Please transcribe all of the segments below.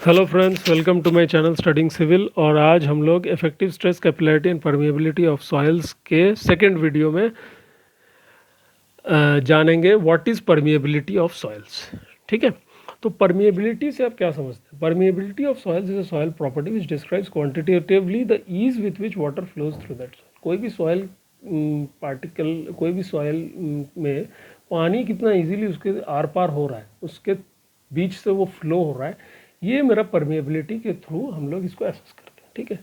Hello friends, welcome to my channel Studying Civil. और आज हम लोग effective stress capillarity and permeability of soils के सेकंड वीडियो में जानेंगे what is permeability of soils. ठीक है, तो परमिएबिलिटी से आप क्या समझते हैं? Permeability of soils is a soil property which describes quantitatively the ease with which water flows through that soil. कोई भी सॉइल पार्टिकल, कोई भी सॉइल में पानी कितना इजीली उसके आर पार हो रहा है, उसके बीच से वो फ्लो हो रहा है, ये मेरा परमिएबिलिटी के थ्रू हम लोग इसको एसेस करते हैं। ठीक है,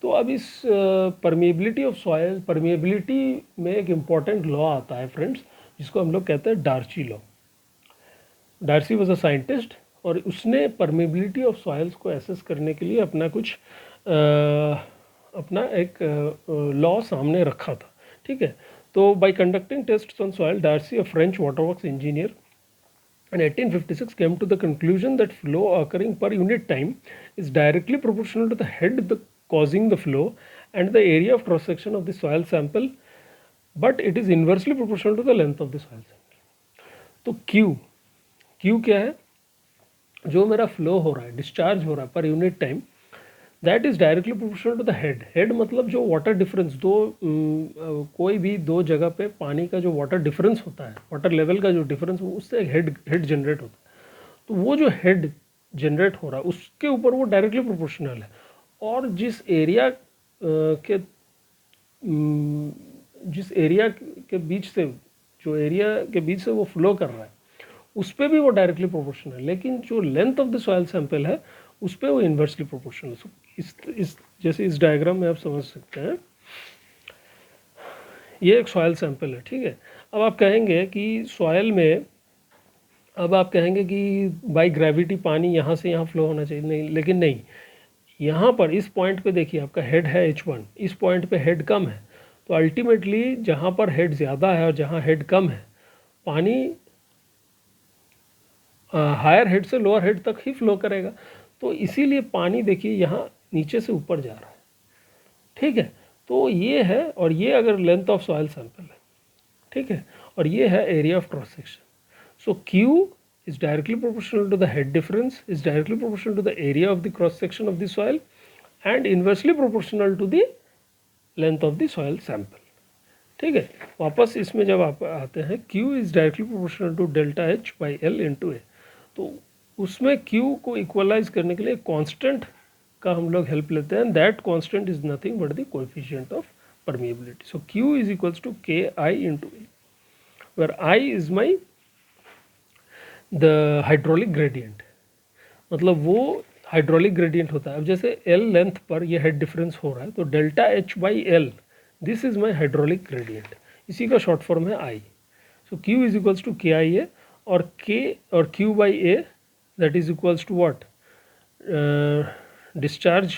तो अब इस परमिएबिलिटी ऑफ सॉइल, परमिएबिलिटी में एक इम्पॉर्टेंट लॉ आता है फ्रेंड्स, जिसको हम लोग कहते हैं Darcy law. Darcy was a scientist और उसने परमिएबिलिटी ऑफ सॉइल्स को एसेस करने के लिए अपना एक लॉ सामने रखा था। ठीक है, तो by conducting test on soil, Darcy, a French water works engineer, in 1856 came to the conclusion that flow occurring per unit time is directly proportional to the head causing the flow and the area of cross section of the soil sample, but it is inversely proportional to the length of the soil sample. तो Q क्या है? जो मेरा flow हो रहा है, discharge हो रहा है per unit time, that is directly proportional to the head. Head मतलब जो वाटर डिफरेंस, कोई भी दो जगह पे पानी का जो वाटर डिफरेंस होता है, वाटर लेवल का जो डिफरेंस, उससे एक हेड जनरेट होता है। तो वो जो हेड जनरेट हो रहा है उसके ऊपर वो डायरेक्टली प्रोपोर्शनल है। और जिस एरिया के बीच से, जो एरिया के बीच से वो फ्लो कर रहा है, उस पर भी वो डायरेक्टली प्रोपोर्शनल है, लेकिन जो length of the soil sample है उस पर वो इन्वर्सली प्रोपोर्शनल है। इस जैसे इस डायग्राम में आप समझ सकते हैं, ये एक सॉइल सैंपल है। ठीक है, अब आप कहेंगे कि सॉइल में, अब आप कहेंगे कि बाय ग्रेविटी पानी यहाँ से यहाँ फ्लो होना चाहिए, नहीं, लेकिन नहीं, यहाँ पर इस पॉइंट पे देखिए, आपका हेड है H1, इस पॉइंट पे हेड कम है, तो अल्टीमेटली जहाँ पर हेड ज़्यादा है और जहाँ हेड कम है, पानी हायर हेड से लोअर हेड तक ही फ्लो करेगा। तो इसीलिए पानी देखिए यहाँ नीचे से ऊपर जा रहा है। ठीक है, तो ये है, और ये अगर लेंथ ऑफ सॉइल सैंपल है, ठीक है, और ये है area of cross section. So Q is directly proportional to the head difference, is directly proportional to the area of the cross section of the soil and inversely proportional to the length of the soil sample. ठीक है, वापस इसमें जब आप आते हैं, Q is directly proportional to delta H by L into A, तो उसमें Q को इक्वलाइज करने के लिए कांस्टेंट का हम लोग हेल्प लेते हैं, that constant is nothing but the coefficient of permeability. So Q is equals to KI into A, where I is my the hydraulic gradient, मतलब वो हाइड्रोलिक ग्रेडियंट होता है। अब जैसे L लेंथ पर ये हेड डिफरेंस हो रहा है, तो delta H by L, this is my hydraulic gradient, इसी का शॉर्ट फॉर्म है I। So Q is equals to KIA और Q by A, that is equals to what, discharge,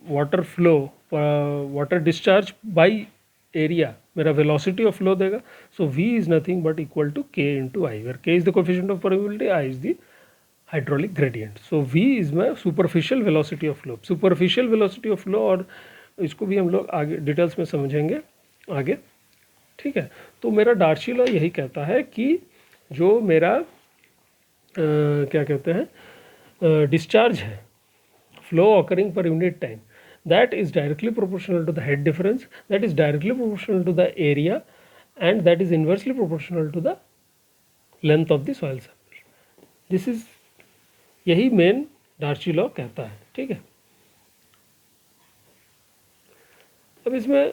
water flow, water discharge by area, मेरा velocity of flow देगा। So V is nothing but equal to K into I, where K is the coefficient of permeability, I is the hydraulic gradient. So V is my superficial velocity of flow. Superficial velocity of flow, और इसको भी हम लोग आगे details में समझेंगे आगे। ठीक है, तो मेरा डार्सी लॉ यही कहता है कि जो मेरा क्या कहते हैं, डिस्चार्ज है, फ्लो ऑकरिंग पर unit time, that is directly proportional to the head difference, that is directly proportional to the area, and that is inversely proportional to the length of the soil sample. This is, यही main Darcy law कहता है। ठीक है, अब इसमें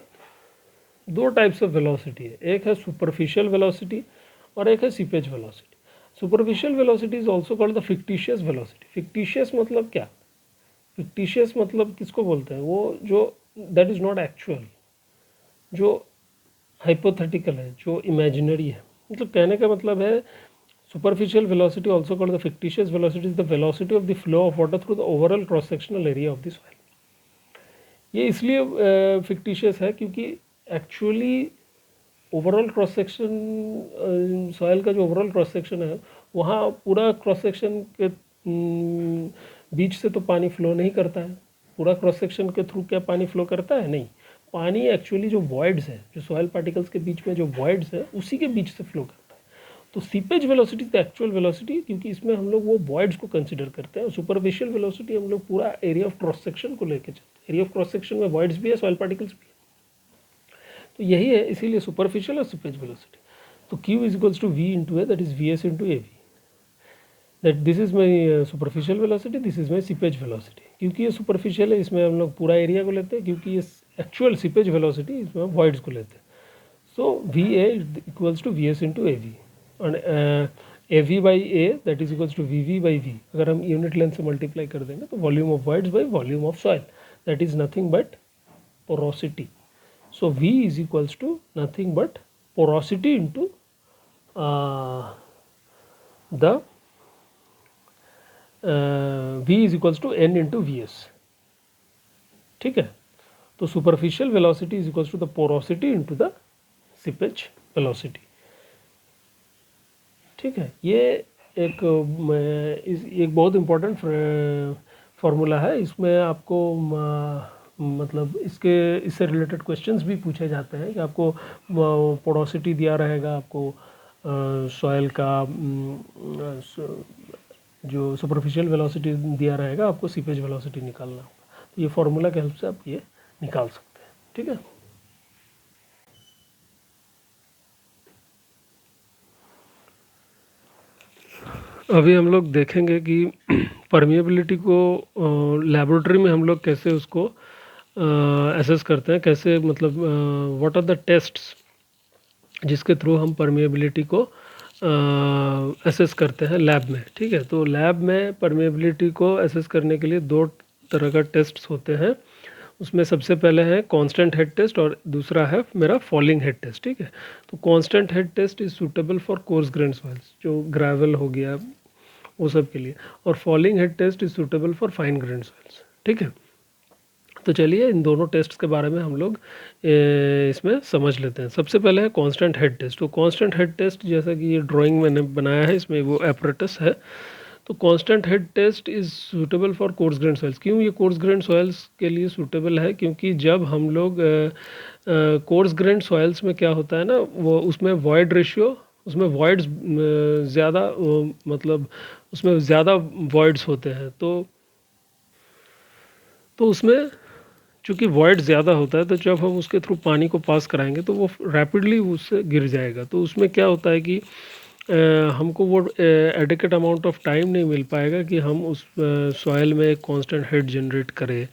दो types of velocity है, एक है सुपरफिशियल वेलोसिटी और एक है seepage velocity. Superficial velocity is also called the fictitious velocity. Fictitious मतलब क्या? फिक्टिशियस मतलब किसको बोलते हैं? वो जो दैट इज़ नॉट एक्चुअल, जो हाइपोथेटिकल है, जो इमेजिनरी है। मतलब कहने का मतलब है, superficial velocity also called the fictitious velocity is the velocity of the flow of water through the overall cross sectional area of the soil. ये इसलिए फिक्टिशियस है क्योंकि actually overall cross section, soil का जो ओवरऑल क्रॉस सेक्शन है, वहाँ पूरा cross section के बीच से तो पानी फ्लो नहीं करता है। पूरा क्रॉस सेक्शन के थ्रू क्या पानी फ्लो करता है? नहीं, पानी एक्चुअली जो वॉइड्स है, जो सॉइल पार्टिकल्स के बीच में जो वॉइड्स है, उसी के बीच से फ्लो करता है। तो seepage velocity the actual velocity, क्योंकि इसमें हम लोग वो वॉइड्स को कंसिडर करते हैं, और सुपरफिशियल वेलोसिटी हम लोग पूरा एरिया ऑफ क्रॉस सेक्शन को लेके चलते हैं। एरिया ऑफ क्रॉस सेक्शन में वॉइड्स भी है, सॉइल पार्टिकल्स भी है, तो यही है, इसीलिए सुपरफिशियल और सीपेज वेलोसिटी। तो Q is equals to V into A, that is VS into AV, that this is my superficial velocity, this is my seepage velocity. क्योंकि ये सुपरफिशियल है, इसमें हम लोग पूरा एरिया को लेते हैं, क्योंकि ये एक्चुअल सीपेज वेलोसिटी इसमें हम वॉइड्स को लेते हैं। So VA equals to VS into AV, and AV by A that is equals to VV by V। अगर हम यूनिट लेंथ से मल्टीप्लाई कर देंगे तो volume of voids by volume of soil, that is nothing but porosity. So V is equals to nothing but porosity into the V is equals to N into VS। ठीक है, तो superficial velocity is equals to the porosity into the seepage velocity. ठीक है, ये एक बहुत important formula है। इसमें आपको मतलब इससे रिलेटेड क्वेश्चंस भी पूछे जाते हैं कि आपको पोरोसिटी दिया रहेगा, आपको सॉइल का जो सुपरफिशियल वेलोसिटी दिया रहेगा, आपको सीपेज वेलोसिटी निकालना होगा। तो ये फार्मूला के हेल्प से आप ये निकाल सकते हैं। ठीक है, अभी हम लोग देखेंगे कि परमिएबिलिटी को लेबोरेटरी में हम लोग कैसे उसको एसेस करते हैं, कैसे मतलब व्हाट आर द टेस्ट्स जिसके थ्रू हम परमिएबिलिटी को एसेस करते हैं लैब में। ठीक है, तो लैब में परमिएबिलिटी को एसेस करने के लिए दो तरह का टेस्ट्स होते हैं। उसमें सबसे पहले है कांस्टेंट हेड टेस्ट और दूसरा है मेरा फॉलिंग हेड टेस्ट। ठीक है, तो constant head test is suitable for coarse grain soils, जो ग्रेवल हो गया वो सब के लिए, और falling head test is suitable for fine grain soils. ठीक है, तो चलिए इन दोनों टेस्ट के बारे में हम लोग इसमें समझ लेते हैं। सबसे पहले है कांस्टेंट हेड टेस्ट। तो कांस्टेंट हेड टेस्ट जैसा कि ये ड्राइंग मैंने बनाया है, इसमें वो एपरेटस है। तो constant head test is suitable for coarse grain soils. क्यों ये कोर्स ग्रेन सॉइल्स के लिए सूटेबल है? क्योंकि जब हम लोग कोर्स ग्रेन सॉइल्स में क्या होता है ना, वो उसमें वॉइड रेशियो, उसमें वॉइड्स ज़्यादा मतलब उसमें ज़्यादा वॉइड्स होते हैं। तो उसमें चूँकि वॉइड ज़्यादा होता है, तो जब हम उसके थ्रू पानी को पास कराएंगे तो वो रैपिडली उससे गिर जाएगा। तो उसमें क्या होता है कि हमको वो एडिक्वेट अमाउंट ऑफ टाइम नहीं मिल पाएगा कि हम उस सॉइल में एक कांस्टेंट हेड जनरेट करें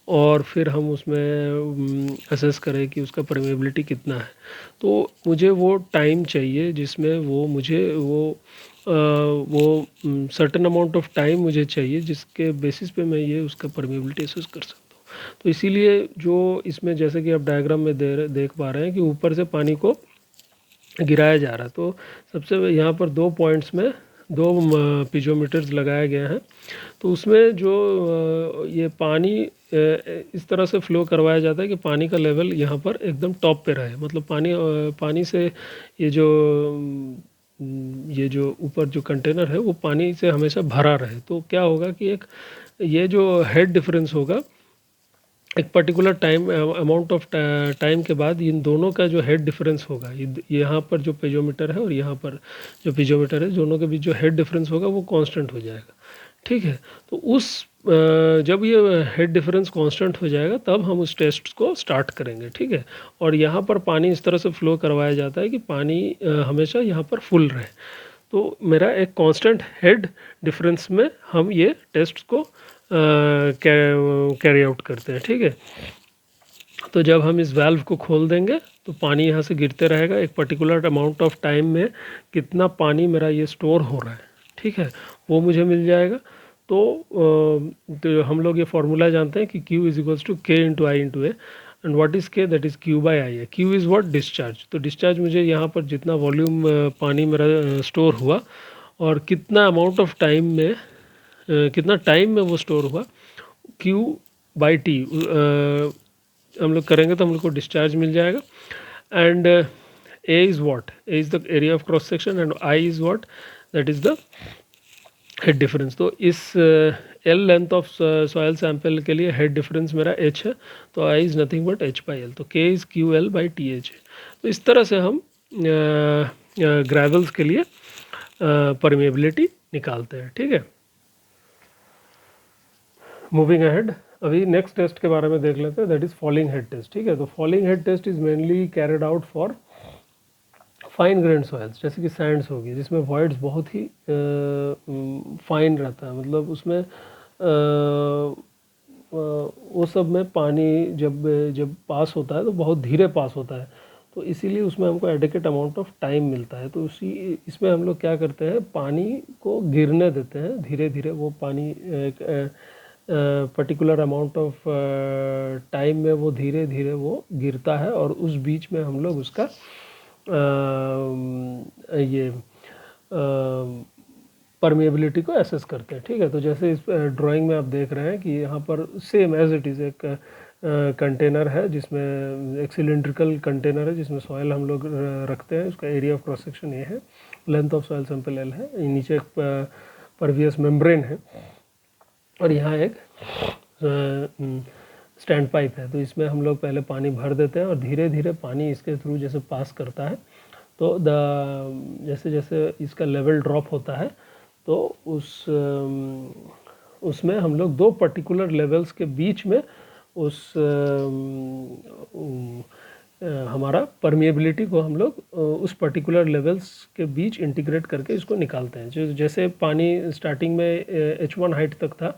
और फिर हम उसमें असेस करें कि उसका परमेबिलिटी कितना है। तो मुझे वो टाइम चाहिए जिसमें वो मुझे वो सर्टेन अमाउंट ऑफ टाइम मुझे चाहिए, जिसके बेसिस पे मैं ये उसका परमेबिलिटी असेस कर सकता हूँ। तो इसीलिए जो इसमें जैसे कि आप डायग्राम में देख पा रहे हैं कि ऊपर से पानी को गिराया जा रहा है। तो सबसे यहाँ पर 2 पॉइंट्स में 2 पिजोमीटर्स लगाए गए हैं। तो उसमें जो ये पानी इस तरह से फ्लो करवाया जाता है कि पानी का लेवल यहाँ पर एकदम टॉप पे रहे, मतलब पानी से ये जो ऊपर जो कंटेनर है वो पानी से हमेशा भरा रहे। तो क्या होगा कि ये जो हेड डिफरेंस होगा, एक particular time amount of time के बाद इन दोनों का जो हेड डिफरेंस होगा, यहाँ पर जो पिजोमीटर है और यहाँ पर जो पिजोमीटर है, दोनों के बीच जो हेड डिफरेंस होगा वो कांस्टेंट हो जाएगा। ठीक है, तो जब ये हेड डिफरेंस कांस्टेंट हो जाएगा तब हम उस टेस्ट को स्टार्ट करेंगे। ठीक है, और यहाँ पर पानी इस तरह से फ्लो करवाया जाता है कि पानी हमेशा यहाँ पर फुल रहे। तो मेरा एक कांस्टेंट हेड डिफरेंस में हम ये टेस्ट को कैरी आउट करते हैं। ठीक है, तो जब हम इस वाल्व को खोल देंगे तो पानी यहाँ से गिरते रहेगा। एक पर्टिकुलर अमाउंट ऑफ टाइम में कितना पानी मेरा ये स्टोर हो रहा है, ठीक है, वो मुझे मिल जाएगा। तो हम लोग ये फार्मूला जानते हैं कि Q is equals to K into I into A, and what is K? That is Q by I है। Q is what? डिस्चार्ज। तो डिस्चार्ज मुझे यहाँ पर जितना वॉल्यूम पानी मेरा स्टोर हुआ और कितना अमाउंट ऑफ टाइम में कितना टाइम में वो स्टोर हुआ, Q बाई T हम लोग करेंगे तो हम लोग को डिस्चार्ज मिल जाएगा। And A is what? A is the area of cross section and I is what? That is the head difference. तो इस L length of soil sample के लिए हेड डिफरेंस मेरा H है, तो I is nothing but H by L। तो K is QL by TH है। तो इस तरह से हम ग्रेवल्स के लिए परमेबिलिटी निकालते हैं। ठीक है, मूविंग अहेड, अभी नेक्स्ट टेस्ट के बारे में देख लेते हैं, that is falling head test. ठीक है, तो falling head test is mainly carried out for fine grain soils, जैसे कि सैंड्स होगी जिसमें वॉइड्स बहुत ही फाइन रहता है, मतलब उसमें वो सब में पानी जब पास होता है तो बहुत धीरे पास होता है, तो इसीलिए उसमें हमको एडिक्वेट अमाउंट ऑफ टाइम मिलता है। तो इसमें हम लोग क्या करते हैं, पानी को गिरने देते हैं धीरे धीरे, वो पानी एक पर्टिकुलर अमाउंट ऑफ टाइम में वो धीरे धीरे वो गिरता है, और उस बीच में हम लोग उसका ये परमेबिलिटी को एसेस करते हैं। ठीक है, तो जैसे इस ड्राइंग में आप देख रहे हैं कि यहाँ पर सेम एज इट इज़ एक कंटेनर है, जिसमें एक सिलिंड्रिकल कंटेनर है जिसमें सॉयल हम लोग रखते हैं, उसका एरिया ऑफ क्रॉस सेक्शन ये है, length of soil sample L है, नीचे एक परवियस मेम्ब्रेन है, और यहाँ एक स्टैंड पाइप है। तो इसमें हम लोग पहले पानी भर देते हैं और धीरे धीरे पानी इसके थ्रू जैसे पास करता है, तो जैसे जैसे इसका लेवल ड्रॉप होता है तो उसमें हम लोग दो पर्टिकुलर लेवल्स के बीच में हमारा परमिएबिलिटी को हम लोग उस पर्टिकुलर लेवल्स के बीच इंटीग्रेट करके इसको निकालते हैं। जो जैसे पानी स्टार्टिंग में H1 हाइट तक था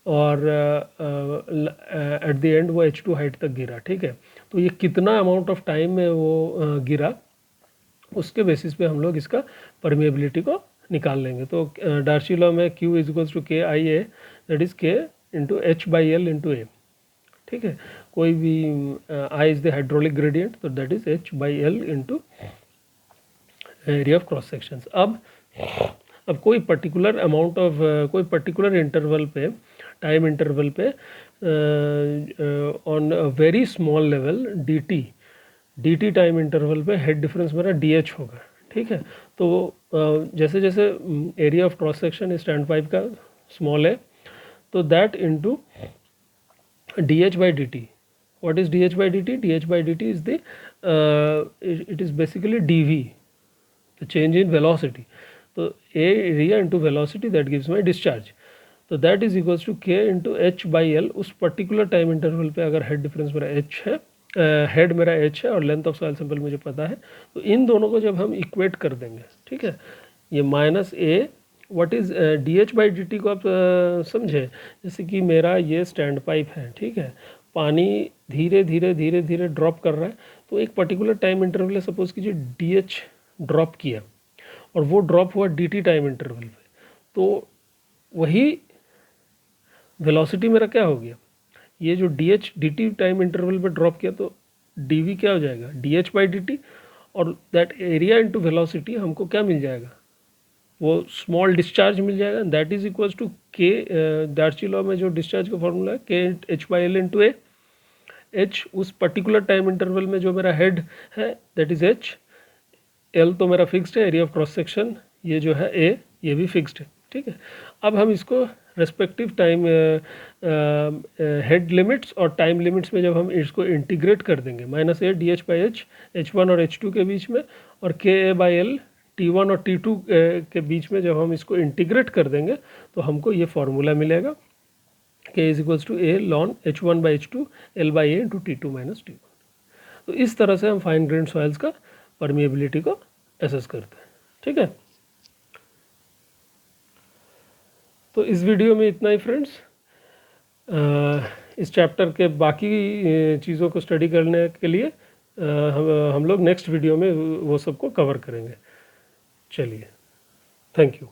और एट द एंड वो H2 हाइट तक गिरा। ठीक है, तो ये कितना अमाउंट ऑफ टाइम में वो गिरा, उसके बेसिस पे हम लोग इसका परमिएबिलिटी को निकाल लेंगे। तो डार्सी लॉ में Q is equals to K I A, that is K into H by L into A. ठीक है, कोई भी I is the hydraulic gradient, तो that is H by L into area of cross sections. अब कोई particular amount of कोई particular interval पे, time interval पे on very small level dt time interval पे हेड डिफरेंस मेरा dh होगा। ठीक है, तो जैसे जैसे area of cross section stand pipe का स्मॉल है, तो that into dh by dt. What is dh by dt? dh by dt is the it is basically dv, the change in velocity. तो area into velocity that gives my discharge. तो that is equals to k into h by l। उस particular time interval पे अगर head difference मेरा h है, head मेरा h है और लेंथ ऑफ सॉइल सैंपल मुझे पता है, तो इन दोनों को जब हम इक्वेट कर देंगे, ठीक है, ये minus A what is D H by D T को आप समझे, जैसे कि मेरा ये स्टैंड पाइप है। ठीक है, पानी धीरे धीरे ड्रॉप कर रहा है, तो एक पर्टिकुलर टाइम इंटरवल है, सपोज कीजिए डी एच ड्रॉप किया और वो ड्रॉप हुआ डी टी टाइम इंटरवल पे, तो वही वेलोसिटी मेरा क्या हो गया, ये जो D H D T time interval पे ड्रॉप किया, तो डी वी क्या हो जाएगा, D H by D T, और दैट एरिया इंटू वेलोसिटी हमको क्या मिल जाएगा, वो स्मॉल डिस्चार्ज मिल जाएगा, दैट इज इक्वल्स टू के, डार्सी लॉ में जो डिस्चार्ज का फॉर्मूला है के H by L into A. H उस पर्टिकुलर टाइम इंटरवल में जो मेरा हेड है दैट इज एच, एल तो मेरा फिक्स्ड है, एरिया ऑफ क्रॉस सेक्शन ये जो है ए, ये भी फिक्स्ड है। ठीक है, अब हम इसको रेस्पेक्टिव टाइम हेड लिमिट्स और टाइम लिमिट्स में जब हम इसको इंटीग्रेट कर देंगे, minus A D H by H, H1 और H2 के बीच में, और के ए बाई एल T1 और T2 के बीच में जब हम इसको इंटीग्रेट कर देंगे, तो हमको ये फार्मूला मिलेगा, K is equals to a ln H1 by H2 L by A into T2 minus T1। तो इस तरह से हम फाइन ग्रेन सॉइल्स का परमिएबिलिटी को एसेस करते हैं। ठीक है, तो इस वीडियो में इतना ही फ्रेंड्स। इस चैप्टर के बाकी चीज़ों को स्टडी करने के लिए हम लोग नेक्स्ट वीडियो में वो सबको कवर करेंगे। चलिए, थैंक यू।